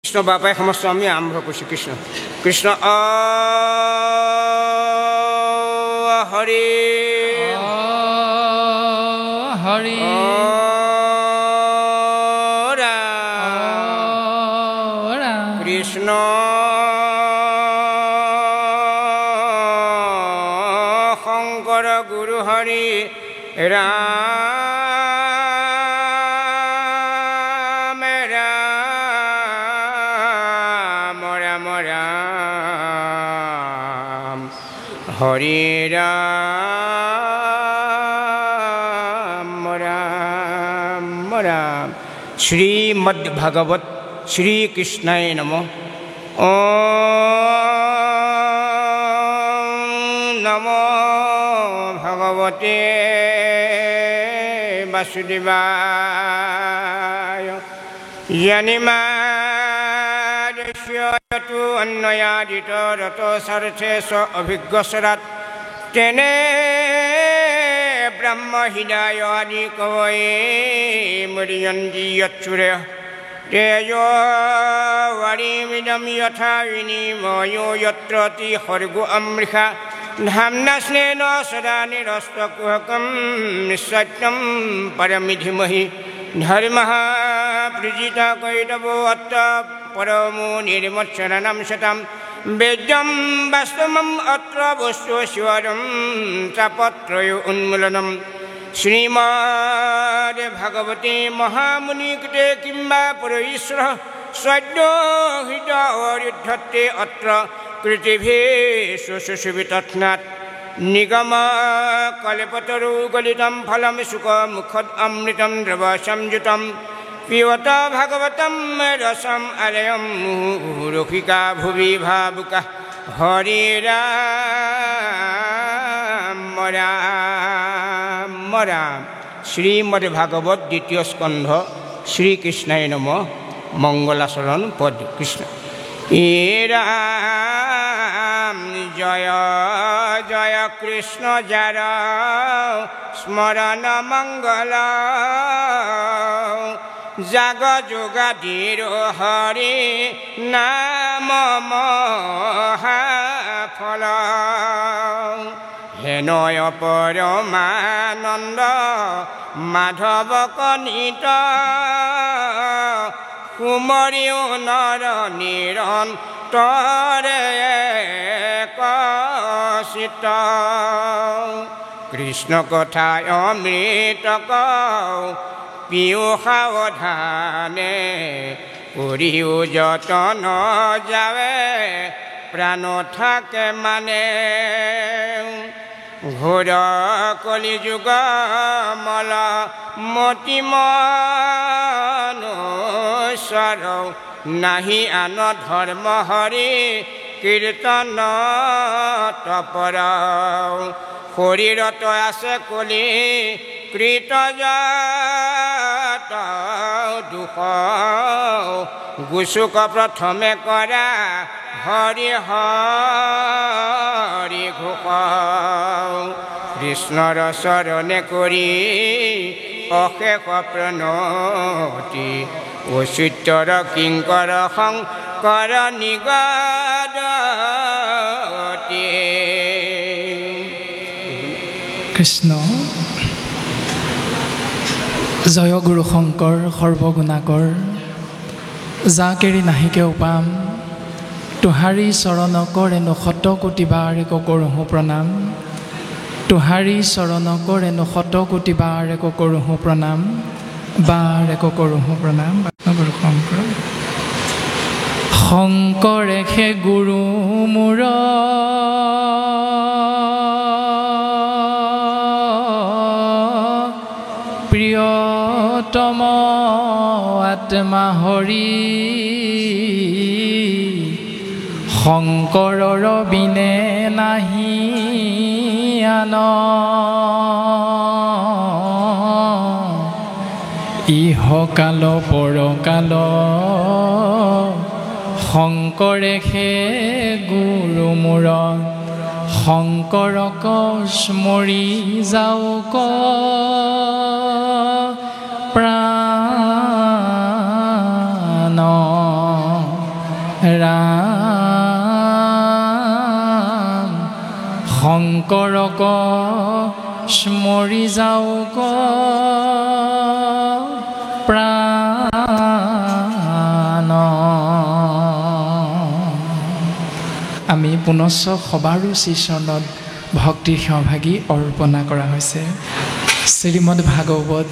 কৃষ্ণ বাপাই সমস্ত আমি আৰম্ভ কৰিছোঁ। কৃষ্ণ কৃষ্ণ হৰি হৰি কৃষ্ণ শংকৰ গুৰু হৰি ৰাম ৰাম ৰাম ৰাম হৰি ৰাম ৰাম ৰাম। শ্ৰীমদ্ ভাগৱত শ্ৰীকৃষ্ণায় নমঃ। নমো ভগৱতে বাসুদেৱায়। য়ানিমাদস্যতু অন্নয়াদিত ৰত সৰ্থে স অভিজ্ঞস্বৰাত তেনে ব্ৰহ্ম হৃদয় আদি কৱয়ে মৰিয়ন্তি যৎসূৰে তেজো বাৰীমিদম যথা বিনিময়ো যত্ৰতি সৰ্গো অমৃষা ধাম্না স্নেন সদা নিৰস্তকুহকম নিঃসত্যম পৰমি ধীমহি ধৰ্মঃ প্রীজিতা কৈতবো অত্র পরমো নির্মৎসরণম শতম বেদ্যম বাস্তবম অত্র বস্তু শিবরম চাপত্রয় উন্মূলনম। শ্রীমদ্ ভাগবতে মহামুনিকৃতে কিংবা পরঈশ্বর সদ্য হৃদ অরিদ্ধতে অত্র কৃতিভীষু সুবিতৎনাৎ নিগম কল্পতরু গলিতম ফলম সুখ মুখদ অমৃতম দ্রব সংযুতম পিবত ভাগবতম রসম আলয়ম মুহুরখিকা ভুবি ভাবুকা হরি রাম রাম রাম। শ্রীমদ্ ভাগবত দ্বিতীয় স্কন্ধ শ্রীকৃষ্ণায় নমঃ। মঙ্গলাচরণ পদ কৃষ্ণ। হে রাম জয় জয় কৃষ্ণ যার স্মরণ মঙ্গল জাগ যোগাদির হরি নাম মহাফল হেনয় পরমানন্দ মাধৱ কনিত কুমৰিও নৰ নিৰন্তৰে কচিত কৃষ্ণ কথায় অমৃত কও পিও সাৱধানে কৰিও যতন যাৱে প্ৰাণ থাকে মানে ঘোৰ কলিযুগ মল মতিমনুস্বৰ নাহি আন ধৰ্ম হৰি কীৰ্তন তপৰ শৰীৰত আছে কলি কৃতজাত দুখ গুচুক প্ৰথমে কৰা হৰি হৰি ঘোষ কৃষ্ণৰ চৰণে কৰি অশেষ প্ৰণতি অচ্যুতৰ কিংকৰ শংকৰ নিগদতি। কৃষ্ণ জয় গুৰু শংকৰ সৰ্বগুণাকৰ যাক এৰি নাহিকে উপাম তোহাৰী চৰণ কৰেনো শত কোটি বাৰ এক কৰোঁ প্ৰণাম। তোহাৰী চৰণ কৰেনো শত কোটি বাৰ এক কৰোঁ প্ৰণাম বাৰ এক কৰোঁ প্ৰণাম। গুৰু শংকৰ শংকৰে খে গুৰু মোৰ প্ৰিয়তম আত্মা হৰি শংকৰৰ বিনে নাহি আন ইহকাল পৰকাল শংকৰে খে গুৰু মোৰ শংকৰক স্মৰি যাওক প্ৰাণ ৰাম শংকৰক স্মৰি যাওক প্ৰাণ। আমি পুনশ্চ সবাৰো শ্ৰীচৰণত ভক্তিৰ সহভাগী অৰ্পণা কৰা হৈছে। শ্ৰীমদ ভাগৱত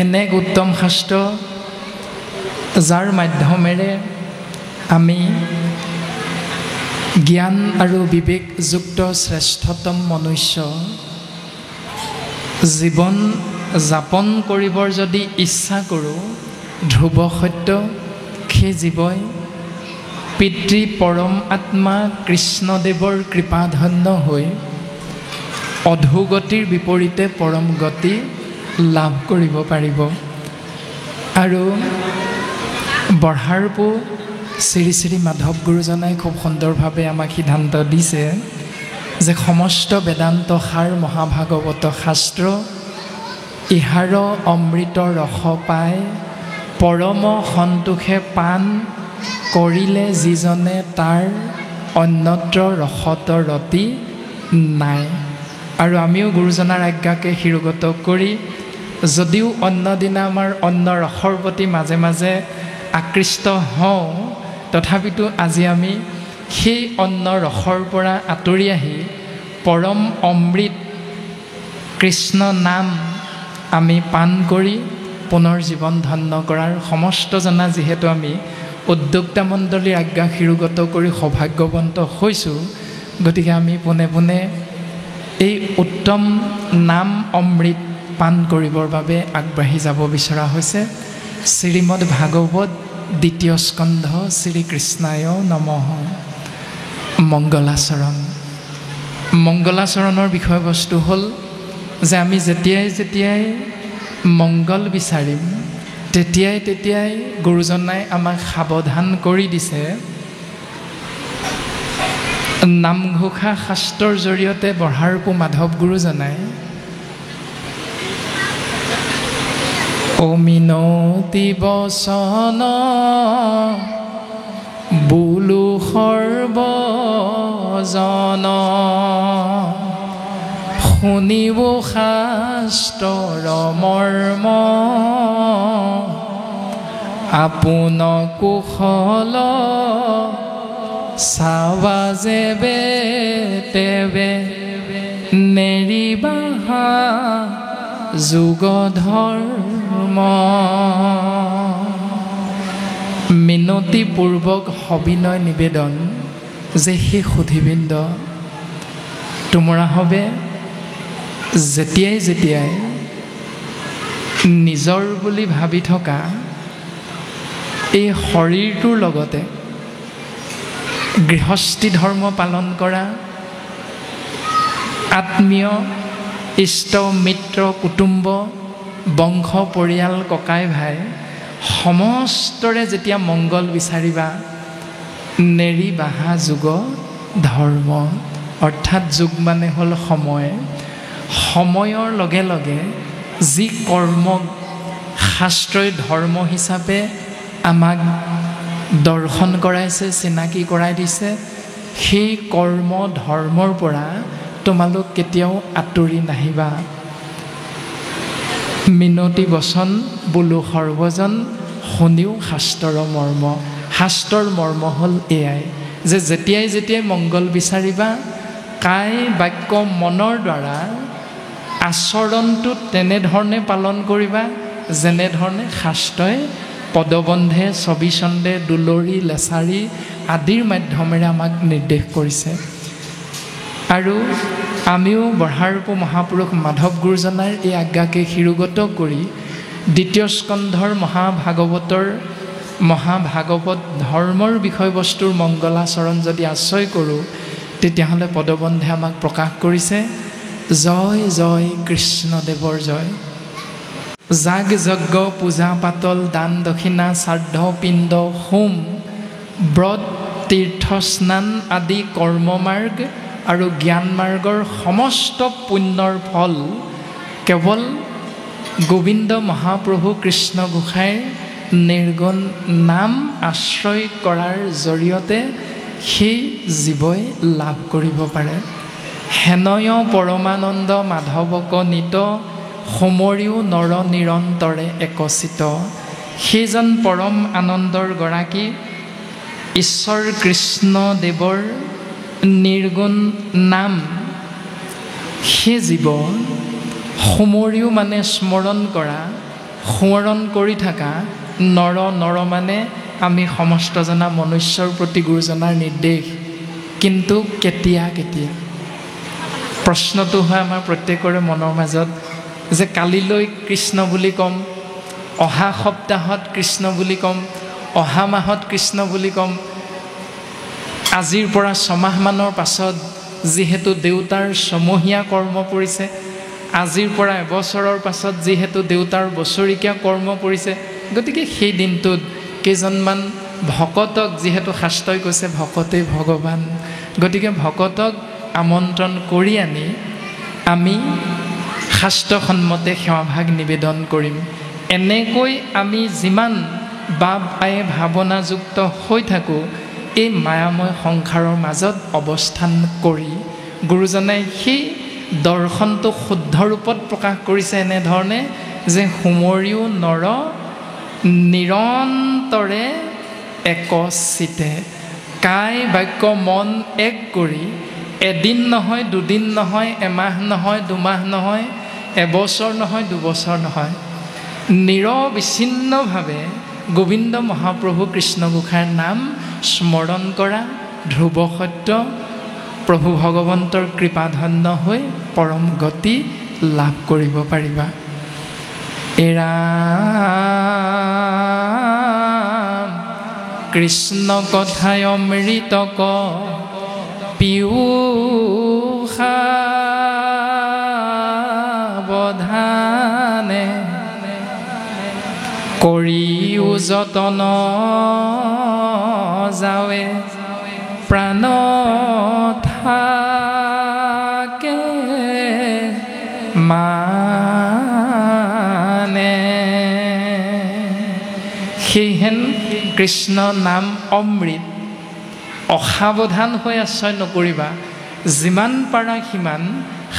এনে এক উত্তম শাস্ত্ৰ যাৰ মাধ্যমেৰে আমি জ্ঞান আৰু বিবেকযুক্ত শ্ৰেষ্ঠতম মনুষ্য জীৱন যাপন কৰিবৰ যদি ইচ্ছা কৰোঁ, ধ্ৰুৱ সত্য সেই জীৱই পিতৃ পৰম আত্মা কৃষ্ণদেৱৰ কৃপাধন্য হৈ অধোগতিৰ বিপৰীতে পৰম গতি লাভ কৰিব পাৰিব। আৰু বঢ়াৰপো শ্ৰী শ্ৰী মাধৱ গুৰুজনাই খুব সুন্দৰভাৱে আমাক সিদ্ধান্ত দিছে যে সমস্ত বেদান্ত সাৰ মহাভাগৱত শাস্ত্ৰ ইহাৰ অমৃত ৰস পায় পৰম সন্তোষে পাণ কৰিলে যিজনে তাৰ অন্যত্ৰ ৰসত ৰতি নাই। আৰু আমিও গুৰুজনাৰ আজ্ঞাকে শিৰোগত কৰি যদিও অন্য দিনা আমাৰ অন্য ৰসৰ প্ৰতি মাজে মাজে আকৃষ্ট হওঁ, তথাপিতো আজি আমি সেই অন্য ৰসৰ পৰা আঁতৰি আহি পৰম অমৃত কৃষ্ণ নাম আমি পান কৰি পুনৰ জীৱন ধন্য কৰাৰ সমস্ত জনা যিহেতু আমি উদ্যোক্তা মণ্ডলীৰ আজ্ঞা শিৰোগত কৰি সৌভাগ্যৱন্ত হৈছোঁ, গতিকে আমি পোনে পোনে এই উত্তম নাম অমৃত পান কৰিবৰ বাবে আগবাঢ়ি যাব বিচৰা হৈছে। শ্ৰীমদ ভাগৱত দ্বিতীয় স্কন্ধ শ্ৰীকৃষ্ণায় নমঃ। মংগলাচৰণ। মংগলাচৰণৰ বিষয়বস্তু হ'ল যে আমি যেতিয়াই যেতিয়াই মংগল বিচাৰিম তেতিয়াই তেতিয়াই গুৰুজনাই আমাক সাৱধান কৰি দিছে। নামঘোষা শাস্ত্ৰৰ জৰিয়তে বঢ়াৰপো মাধৱ গুৰুজনাই অমিনতি বচন বোলো সৰ্বজন শুনিব শাস্ত্ৰৰ মৰ্ম আপোন কুশল চাবা যেবে তেবে নেৰিবাহা যুগ ধৰ্ম। মিনতিপূৰ্বক সবিনয় নিবেদন যে সেই সুধীবৃন্দ তোমৰা হবে যেতিয়াই যেতিয়াই নিজৰ বুলি ভাবি থকা এই শৰীৰটোৰ লগতে গৃহস্থী ধৰ্ম পালন কৰা আত্মীয় ইষ্ট মিত্ৰ কুটুম্ব বংশ পৰিয়াল ককাই ভাই সমস্তৰে যেতিয়া মংগল বিচাৰিবা নেৰিবাহা যুগ ধৰ্ম। অৰ্থাৎ যুগ মানে হ'ল সময়। সময়ৰ লগে লগে যি কৰ্ম শাস্ত্ৰই ধৰ্ম হিচাপে আমাক দৰ্শন কৰাইছে, চিনাকি কৰাই দিছে, সেই কৰ্ম ধৰ্মৰ পৰা তোমালোক কেতিয়াও আঁতৰি নাহিবা। মিনতি বচন বোলো সৰ্বজন শুনিও শাস্ত্ৰৰ মৰ্ম। শাস্ত্ৰৰ মৰ্ম হ'ল এয়াই যে যেতিয়াই যেতিয়াই মংগল বিচাৰিবা কায় বাক্য মনৰ দ্বাৰা আচৰণটো তেনেধৰণে পালন কৰিবা যেনেধৰণে শাস্ত্ৰই পদবন্ধে ছবিচন্দে দুলৰি লেচাৰি আদিৰ মাধ্যমেৰে আমাক নিৰ্দেশ কৰিছে। আৰু আমিও বঢ়াৰপো মহাপুৰুষ মাধৱ গুৰুজনাৰ এই আজ্ঞাকে শিৰোগত কৰি দ্বিতীয় স্কন্ধৰ মহাভাগৱত ধৰ্মৰ বিষয়বস্তুৰ মংগলাচৰণ যদি আশ্ৰয় কৰোঁ তেতিয়াহ'লে পদবন্ধে আমাক প্ৰকাশ কৰিছে জয় জয় কৃষ্ণদেৱৰ জয়। যাগ যজ্ঞ পূজা পাতল দান দক্ষিণা শ্ৰাদ্ধ পিণ্ড হোম ব্ৰত তীৰ্থ স্নান আদি কৰ্মমাৰ্গ আৰু জ্ঞান মাৰ্গৰ সমস্ত পুণ্যৰ ফল কেৱল গোবিন্দ মহাপ্ৰভু কৃষ্ণ গোসাঁইৰ নিৰ্গুণ নাম আশ্ৰয় কৰাৰ জৰিয়তে সেই জীৱই লাভ কৰিব পাৰে। হেনয় পৰমানন্দ মাধৱক নিত সমৰিও নৰ নিৰন্তৰে একচিত। সেইজন পৰম আনন্দৰ গৰাকী ঈশ্বৰ কৃষ্ণদেৱৰ নিৰ্গুণ নাম সেই জীৱ সমৰিও মানে স্মৰণ কৰা, সোঁৱৰণ কৰি থকা, নৰ মানে আমি সমস্ত জনা মনুষ্যৰ প্ৰতি গুৰুজনাৰ নিৰ্দেশ। কিন্তু কেতিয়া প্ৰশ্নটো হয় আমাৰ প্ৰত্যেকৰে মনৰ মাজত যে কালিলৈ কৃষ্ণ বুলি ক'ম, অহা সপ্তাহত কৃষ্ণ বুলি ক'ম, অহা মাহত কৃষ্ণ বুলি ক'ম, আজিৰ পৰা ছমাহমানৰ পাছত যিহেতু দেউতাৰ ছমহীয়া কৰ্ম পৰিছে, আজিৰ পৰা এবছৰৰ পাছত যিহেতু দেউতাৰ বছৰিকীয়া কৰ্ম পৰিছে, গতিকে সেই দিনটোত কেইজনমান ভকতক, যিহেতু শাস্ত্ৰই কৈছে ভকতেই ভগৱান, গতিকে ভকতক আমন্ত্ৰণ কৰি আনি আমি শাস্ত্ৰসন্মতে সেৱাভাগ নিবেদন কৰিম। এনেকৈ আমি যিমান বাপ আয়ে ভাৱনাযুক্ত হৈ থাকোঁ, এই মায়াময় সংসাৰৰ মাজত অৱস্থান কৰি গুৰুজনাই সেই দৰ্শনটো শুদ্ধ ৰূপত প্ৰকাশ কৰিছে এনেধৰণে যে সমৰিও নৰ নিৰন্তৰে একচিতে। কায় বাক্য মন এক কৰি এদিন নহয়, দুদিন নহয়, এমাহ নহয়, দুমাহ নহয়, এবছৰ নহয়, দুবছৰ নহয়, নিৰবিচ্ছিন্নভাৱে গোবিন্দ মহাপ্ৰভু কৃষ্ণ গোসাঁইৰ নাম স্মৰণ কৰা ধ্ৰুৱ সত্য। প্ৰভু ভগৱন্তৰ কৃপাধন্য হৈ পৰম গতি লাভ কৰিব পাৰিবা। এৰা কৃষ্ণ কথায় অমৃত ক পীয়ূষাৱধানে কৰিও যতন যাৱে প্ৰাণ থাকে মানে। সেইহেন কৃষ্ণ নাম অমৃত, অসাৱধান হৈ আশ্ৰয় নকৰিবা। যিমান পাৰা সিমান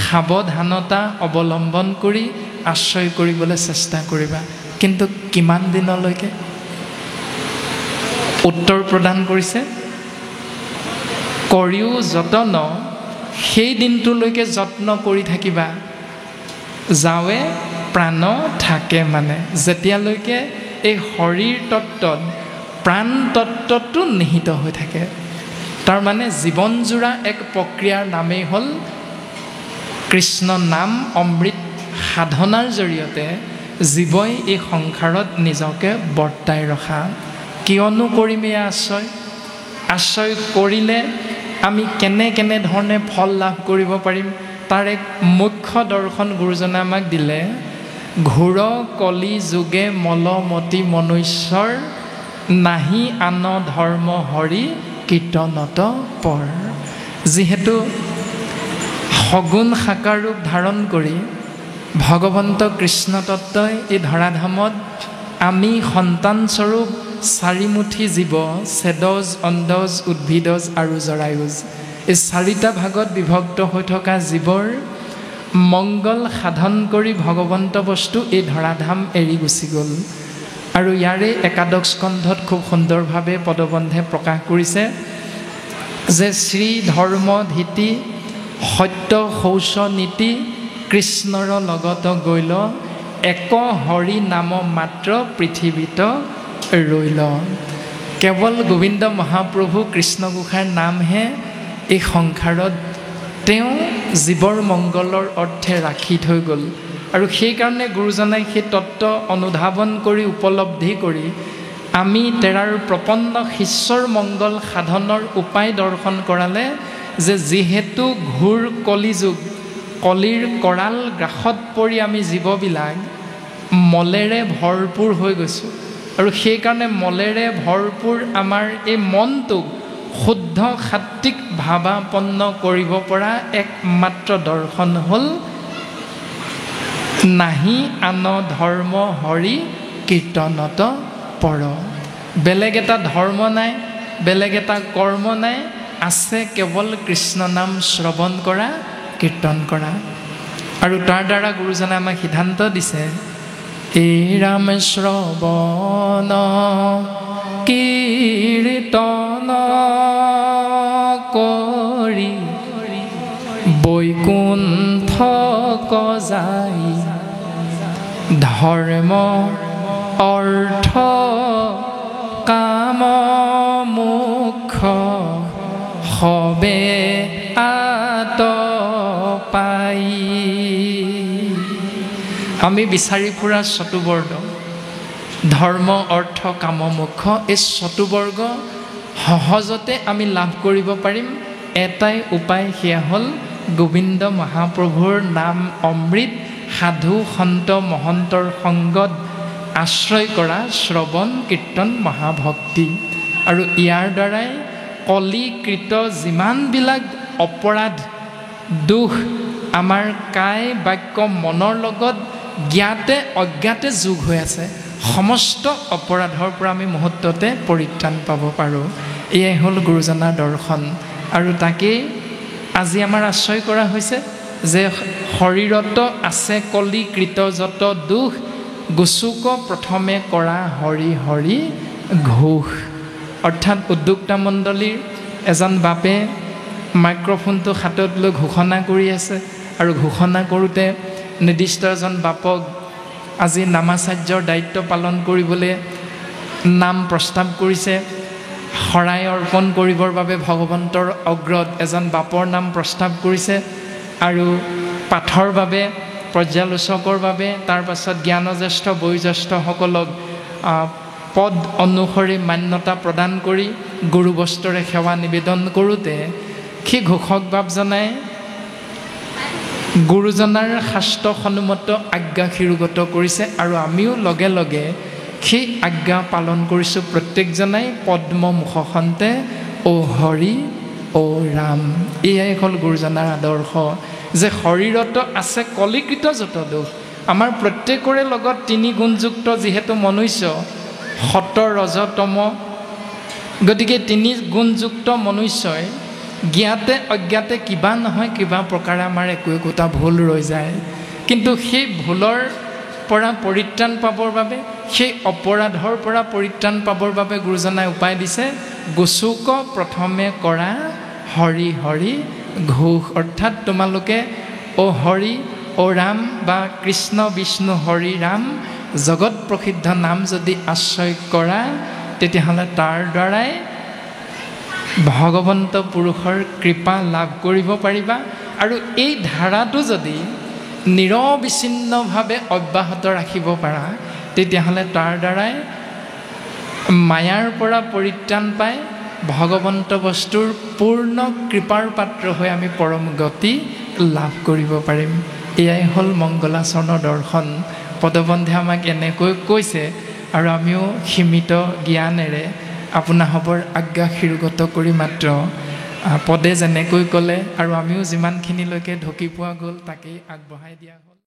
সাৱধানতা অৱলম্বন কৰি আশ্ৰয় কৰিবলৈ চেষ্টা কৰিবা। কিন্তু কিমান দিনলৈকে? উত্তৰ প্ৰদান কৰিছে কৰিও যতন, সেই দিনটোলৈকে যত্ন কৰি থাকিবা যাৱে প্ৰাণ থাকে মানে। যেতিয়ালৈকে এই শৰীৰ তত্ত্বত প্ৰাণ তত্ত্বটো নিহিত হৈ থাকে, তাৰমানে জীৱনজোৰা এক প্ৰক্ৰিয়াৰ নামেই হ'ল কৃষ্ণ নাম অমৃত সাধনাৰ জৰিয়তে জীৱই এই সংসাৰত নিজকে বৰ্তাই ৰখা। কিয়নো কৰিম এই আশ্ৰয় কৰিলে আমি কেনে ধৰণে ফল লাভ কৰিব পাৰিম, তাৰ এক মুখ্য দৰ্শন গুৰুজনে আমাক দিলে। ঘোৰ কলি যোগে মলমতি মনুষ্যৰ নাহি আন ধৰ্ম হৰি কীৰ্তনত পৰ। যিহেতু সগুণ সাকাৰ ৰূপ ধাৰণ কৰি ভগৱন্ত কৃষ্ণ তত্ত্বই এই ধৰাধামত আমি সন্তানস্বৰূপ চাৰিমুঠি জীৱ, চেদজ, অণ্ডজ, উদ্ভিদজ আৰু জৰায়ুজ, এই চাৰিটা ভাগত বিভক্ত হৈ থকা জীৱৰ মংগল সাধন কৰি ভগৱন্ত বস্তু এই ধৰাধাম এৰি গুচি গ'ল। আৰু ইয়াৰে একাদশ স্কন্ধত খুব সুন্দৰভাৱে পদবন্ধে প্ৰকাশ কৰিছে যে শ্ৰী ধৰ্ম ধীতি সত্য শৌচ নীতি কৃষ্ণৰ লগত গৈল, এক হৰি নাম মাত্ৰ পৃথিৱীত ৰৈল। কেৱল গোবিন্দ মহাপ্ৰভু কৃষ্ণ গোসাঁইৰ নামহে এই সংসাৰত তেওঁ জীৱৰ মংগলৰ অৰ্থে ৰাখি থৈ গ'ল। আৰু সেইকাৰণে গুৰুজনাই সেই তত্ত্ব অনুধাৱন কৰি উপলব্ধি কৰি আমি তেৰাৰ প্ৰপন্ন শিষ্যৰ মংগল সাধনৰ উপায় দৰ্শন কৰালে যে যিহেতু ঘোৰ কলিযুগ, কলিৰ কৰাল গ্ৰাসত পৰি আমি জীৱবিলাক মলেৰে ভৰপূৰ হৈ গৈছোঁ। আৰু সেইকাৰণে মলেৰে ভৰপূৰ আমাৰ এই মনটোক শুদ্ধ সাত্বিক ভাৱাপন্ন কৰিব পৰা একমাত্ৰ দৰ্শন হ'ল নাহি আন ধৰ্ম হৰি কীৰ্তনত পৰ। বেলেগ এটা ধৰ্ম নাই, বেলেগ এটা কৰ্ম নাই, আছে কেৱল কৃষ্ণ নাম শ্ৰৱণ কৰা, কীৰ্তন কৰা। আৰু তাৰ দ্বাৰা গুৰুজনে আমাক সিদ্ধান্ত দিছে, এই ৰাম শ্ৰৱণ কীৰ্তন কৰি বৈকুণ্ঠ যায়, ধৰ্ম অৰ্থ কাম মোক্ষ সবে আতপাই। আমি বিচাৰি ফুৰা চতুবৰ্গ, ধৰ্ম অৰ্থ কাম মোক্ষ, এই চতুবৰ্গ সহজতে আমি লাভ কৰিব পাৰিম। এটাই উপায়, সেয়া হ'ল গোবিন্দ মহাপ্ৰভুৰ নাম অমৃত, সাধু সন্ত মহন্তৰ সংগত আশ্ৰয় কৰা শ্ৰৱণ কীৰ্তন মহাভক্তি। আৰু ইয়াৰ দ্বাৰাই কলিকৃত যিমানবিলাক অপৰাধ দুখ আমাৰ কায় বাক্য মনৰ লগত জ্ঞাতে অজ্ঞাতে যোগ হৈ আছে, সমস্ত অপৰাধৰ পৰা আমি মুহূৰ্ততে পৰিত্ৰাণ পাব পাৰোঁ। এয়াই হ'ল গুৰুজনাৰ দৰ্শন। আৰু তাকেই আজি আমাৰ আশ্ৰয় কৰা হৈছে যে শৰীৰত আছে কলিকৃত যত দুখ, গুচুক প্ৰথমে কৰা হৰি হৰি ঘোষ। অৰ্থাৎ উদ্যোক্তা মণ্ডলীৰ এজন বাপে মাইক্ৰফোনটো হাতত লৈ ঘোষণা কৰি আছে। আৰু ঘোষণা কৰোঁতে নিৰ্দিষ্ট এজন বাপক আজি নামাচাৰ্যৰ দায়িত্ব পালন কৰিবলৈ নাম প্ৰস্তাৱ কৰিছে। শৰাই অৰ্পণ কৰিবৰ বাবে ভগৱন্তৰ অগ্ৰত এজন বাপৰ নাম প্ৰস্তাৱ কৰিছে। আৰু পাঠৰ বাবে, পৰ্যালোচকৰ বাবে, তাৰ পাছত জ্ঞানজ্যেষ্ঠ বয়োজ্যেষ্ঠসকলক পদ অনুসৰি মান্যতা প্ৰদান কৰি গুৰু বস্ত্ৰৰে সেৱা নিবেদন কৰোঁতে সেই ঘোষক বাপজনাই গুৰুজনাৰ শাস্ত্ৰসন্মত আজ্ঞা শিৰোগত কৰিছে। আৰু আমিও লগে লগে সেই আজ্ঞা পালন কৰিছোঁ। প্ৰত্যেকজনাই পদ্ম মুখখনতে অ' হৰি অ' ৰাম। এয়াই হ'ল গুৰুজনাৰ আদৰ্শ, যে শৰীৰত আছে কলিকৃত যত দুখ। আমাৰ প্ৰত্যেকৰে লগত তিনি গুণযুক্ত যিহেতু মনুষ্য, সত ৰজ তম, গতিকে তিনি গুণযুক্ত মনুষ্যই জ্ঞাতে অজ্ঞাতে কিবা নহয় কিবা প্ৰকাৰে আমাৰ একোটা ভুল ৰৈ যায়। কিন্তু সেই ভুলৰ পৰা পৰিত্ৰাণ পাবৰ বাবে, সেই অপৰাধৰ পৰা পৰিত্ৰাণ পাবৰ বাবে গুৰুজনাই উপায় দিছে, গুচুক প্ৰথমে কৰা হৰি হৰি ঘোষ। অৰ্থাৎ তোমালোকে অ' হৰি অ' ৰাম বা কৃষ্ণ বিষ্ণু হৰি ৰাম জগত প্ৰসিদ্ধ নাম যদি আশ্ৰয় কৰা, তেতিয়াহ'লে তাৰ দ্বাৰাই ভগৱন্ত পুৰুষৰ কৃপা লাভ কৰিব পাৰিবা। আৰু এই ধাৰাটো যদি নিৰবিচ্ছিন্নভাৱে অব্যাহত ৰাখিব পাৰা, তেতিয়াহ'লে তাৰ দ্বাৰাই মায়াৰ পৰা পৰিত্ৰাণ পাই ভগৱন্ত বস্তুৰ পূৰ্ণ কৃপাৰ পাত্ৰ হৈ আমি পৰম গতি লাভ কৰিব পাৰিম। এয়াই হ'ল মংগলাচৰণৰ দৰ্শন। পদবন্ধে আমাক এনেকৈ কৈছে, আৰু আমিও সীমিত জ্ঞানেৰে আপোনাসৱৰ আজ্ঞা শিৰোগত কৰি মাত্ৰ পদে যেনেকৈ ক'লে আৰু আমিও যিমানখিনিলৈকে ঢুকি পোৱা গ'ল তাকেই আগবঢ়াই দিয়া হ'ল।